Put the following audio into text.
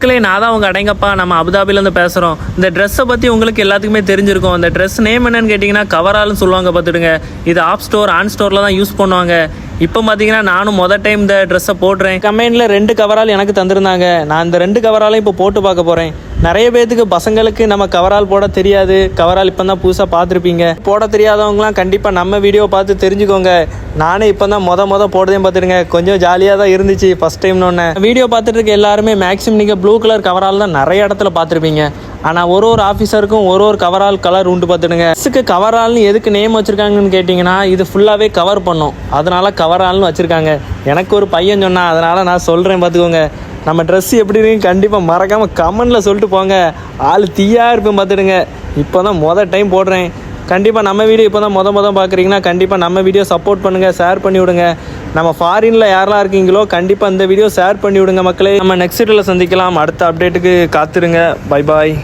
நான் தான் உங்கள் அடைங்கப்பா. நம்ம அபுதாபிலேருந்து பேசுகிறோம். இந்த ட்ரெஸ்ஸை பற்றி உங்களுக்கு எல்லாத்துக்குமே தெரிஞ்சிருக்கும். இந்த ட்ரெஸ் நேம் என்னன்னு கேட்டிங்கன்னா கவரால்னு சொல்லுவாங்க பார்த்துடுங்க. இது ஆப் ஸ்டோர் ஆன் ஸ்டோரில் தான் யூஸ் பண்ணுவாங்க. இப்போ பார்த்தீங்கன்னா நானும் டைம் இந்த ட்ரெஸ்ஸை போடுறேன். கம்பெனியில் 2 கவரால் எனக்கு தந்திருந்தாங்க. நான் இந்த 2 கவராலையும் இப்போ போட்டு பார்க்க போகிறேன். நிறைய பேத்துக்கு பசங்களுக்கு நம்ம கவரால் போட தெரியாது. கவரால் இப்போ தான் புதுசாக பார்த்துருப்பீங்க. போட தெரியாதவங்களாம் கண்டிப்பாக நம்ம வீடியோ பார்த்து தெரிஞ்சுக்கோங்க. நானே இப்போ தான் மொதல் போடுறதையும் பார்த்துருங்க. கொஞ்சம் ஜாலியாக தான் இருந்துச்சு ஃபஸ்ட் டைம்னு. வீடியோ பார்த்துட்டு இருக்க எல்லாருமே மேக்ஸிமம் நீங்கள் ப்ளூ கலர் கவரால் தான் நிறைய இடத்துல பார்த்துருப்பீங்க. ஆனால் ஒரு ஆஃபீஸருக்கும் ஒரு கவரால் கலர் உண்டு பார்த்துடுங்க. ட்ரெஸ்ஸுக்கு கவரால்னு எதுக்கு நேம் வச்சுருக்காங்கன்னு கேட்டிங்கன்னா இது ஃபுல்லாகவே கவர் பண்ணும். அதனால் கவரால்னு வச்சுருக்காங்க. எனக்கு ஒரு பையன் சொன்னான், அதனால் நான் சொல்கிறேன் பார்த்துக்கோங்க. நம்ம ட்ரெஸ் எப்படி இருக்குன்னு கண்டிப்பாக மறக்காமல் கமெண்டில் சொல்லிட்டு போங்க. ஆள் தீயாக இருப்பேன் பார்த்துடுங்க. இப்போ தான் டைம் போடுறேன். கண்டிப்பாக நம்ம வீடியோ இப்போ தான் மொதல் பார்க்குறீங்கன்னா கண்டிப்பாக நம்ம வீடியோ சப்போர்ட் பண்ணுங்கள், ஷேர் பண்ணி விடுங்க. நம்ம ஃபாரினில் யாரெல்லாம் இருக்கீங்களோ கண்டிப்பாக இந்த வீடியோ ஷேர் பண்ணி விடுங்க மக்களே. நம்ம நெக்ஸ்ட் வீடியோவில் சந்திக்கலாம். அடுத்த அப்டேட்டுக்கு காத்துருங்க. Bye bye.